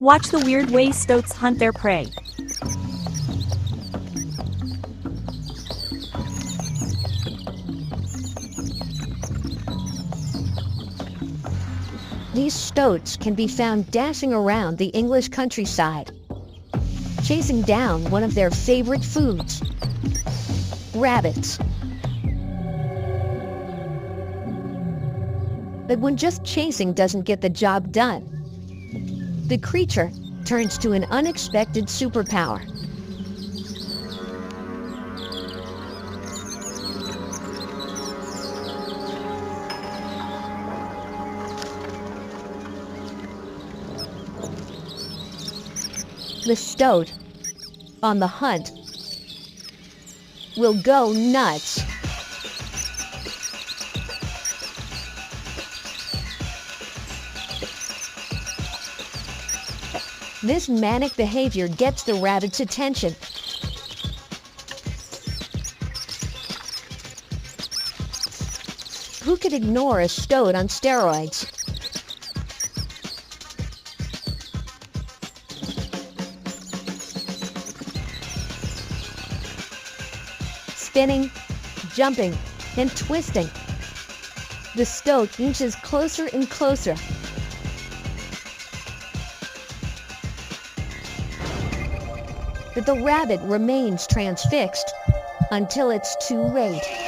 Watch the weird way stoats hunt their prey. These stoats can be found dashing around the English countryside, chasing down one of their favorite foods, rabbits. But when just chasing doesn't get the job done, the creature turns to an unexpected superpower. The stoat, on the hunt, will go nuts. This manic behavior gets the rabbit's attention. Who could ignore a stoat on steroids? Spinning, jumping, and twisting, the stoat inches closer and closer. But the rabbit remains transfixed until it's too late.